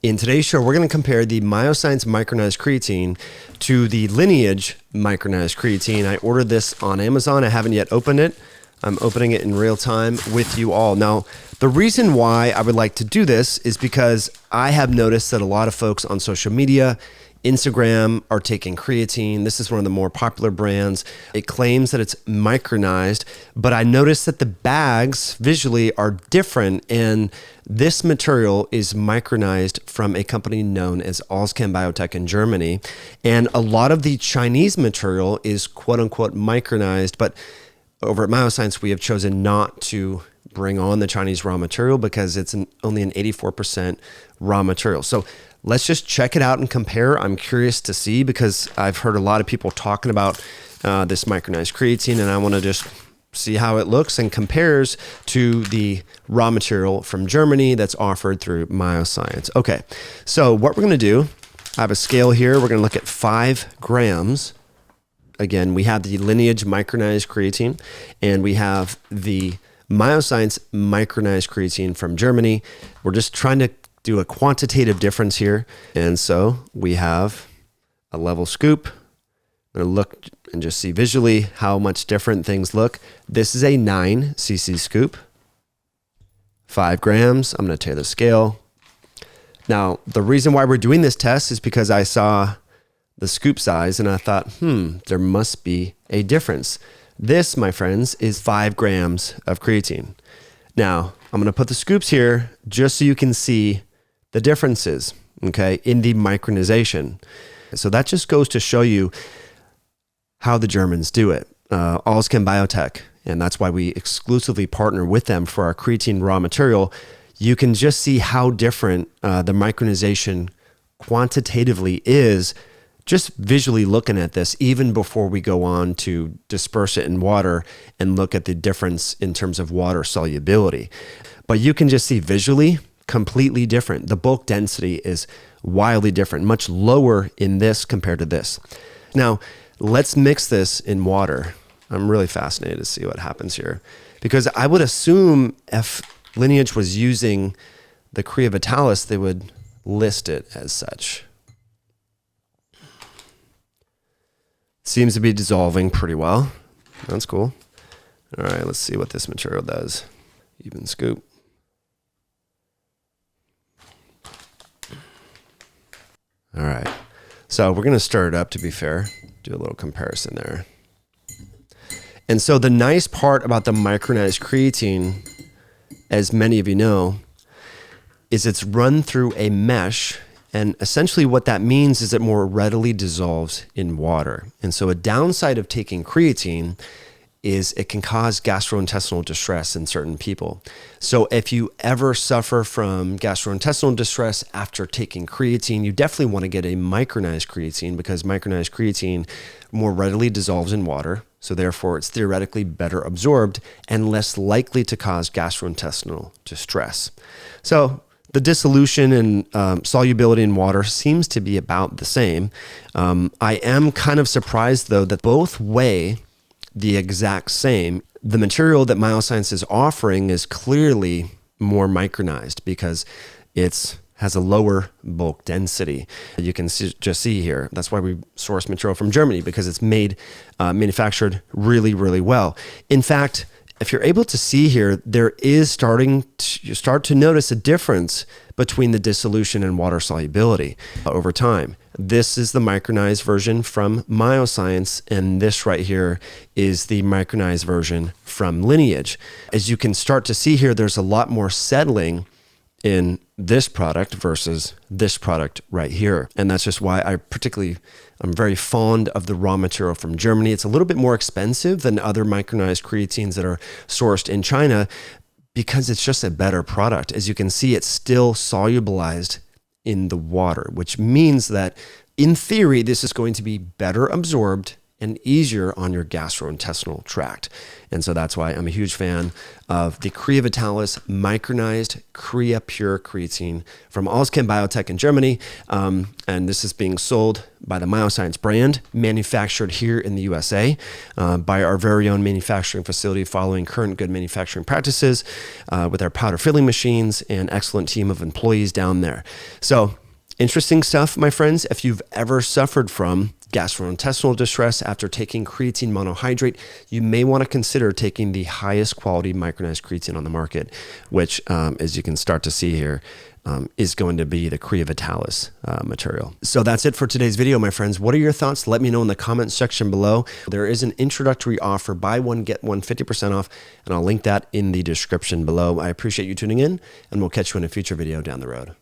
In today's show, we're going to compare the Myoxcience Micronized Creatine to the Lineage Micronized Creatine. I ordered this on Amazon. I haven't yet opened it. I'm opening it in real time with you all. Now, the reason why I would like to do this is because I have noticed that a lot of folks on social media, Instagram, are taking creatine. This is one of the more popular brands. It claims that it's micronized, but I noticed that the bags visually are different, and this material is micronized from a company known as Allscan Biotech in Germany. And a lot of the Chinese material is quote unquote micronized, but over at Myoxcience, we have chosen not to bring on the Chinese raw material because it's only an 84% raw material. So let's just check it out and compare. I'm curious to see because I've heard a lot of people talking about this micronized creatine, and I want to just see how it looks and compares to the raw material from Germany that's offered through Myoxcience. Okay, so what we're going to do, I have a scale here. We're going to look at 5 grams. Again, we have the Lineage Micronized Creatine, and we have the Myoxcience Micronized Creatine from Germany. We're just trying to do a quantitative difference here. And so we have a level scoop. I'm going to look and just see visually how much different things look. This is a 9 cc scoop, 5 grams. I'm going to tear the scale. Now, the reason why we're doing this test is because I saw the scoop size and I thought, there must be a difference. This, my friends, is 5 grams of creatine. Now, I'm going to put the scoops here just so you can see the differences, okay, in the micronization. So that just goes to show you how the Germans do it. Allscan Biotech, and that's why we exclusively partner with them for our creatine raw material. You can just see how different the micronization quantitatively is just visually looking at this, even before we go on to disperse it in water and look at the difference in terms of water solubility. But you can just see visually completely different. The bulk density is wildly different, much lower in this compared to this. Now, let's mix this in water. I'm really fascinated to see what happens here, because I would assume if Lineage was using the CreaVitalis, they would list it as such. Seems to be dissolving pretty well. That's cool. All right, let's see what this material does. Even scoop. All right, so we're going to stir it up, to be fair. Do a little comparison there. And so the nice part about the micronized creatine, as many of you know, is it's run through a mesh. And essentially what that means is it more readily dissolves in water. And so a downside of taking creatine is it can cause gastrointestinal distress in certain people. So if you ever suffer from gastrointestinal distress after taking creatine, you definitely want to get a micronized creatine, because micronized creatine more readily dissolves in water. So therefore it's theoretically better absorbed and less likely to cause gastrointestinal distress. So the dissolution and solubility in water seems to be about the same. I am kind of surprised, though, that both weigh the exact same. The material that Myoxcience is offering is clearly more micronized because it has a lower bulk density. You can just see here. That's why we source material from Germany, because it's manufactured really, really well. In fact, if you're able to see here, there is you start to notice a difference between the dissolution and water solubility over time. This is the micronized version from Myoxcience, and this right here is the micronized version from Lineage. As you can start to see here, there's a lot more settling in this product versus this product right here. And that's just why I'm very fond of the raw material from Germany. It's a little bit more expensive than other micronized creatines that are sourced in China because it's just a better product. As you can see, it's still solubilized in the water, which means that in theory, this is going to be better absorbed and easier on your gastrointestinal tract. And so that's why I'm a huge fan of the CreaVitalis Micronized Pure Creatine from Alzchem Biotech in Germany. And this is being sold by the Myoxcience brand, manufactured here in the USA by our very own manufacturing facility, following current good manufacturing practices with our powder filling machines and excellent team of employees down there. So interesting stuff, my friends. If you've ever suffered from gastrointestinal distress after taking creatine monohydrate, you may want to consider taking the highest quality micronized creatine on the market, which, as you can start to see here, is going to be the CreaVitalis material. So that's it for today's video, my friends. What are your thoughts? Let me know in the comments section below. There is an introductory offer, buy one, get one, 50% off, and I'll link that in the description below. I appreciate you tuning in, and we'll catch you in a future video down the road.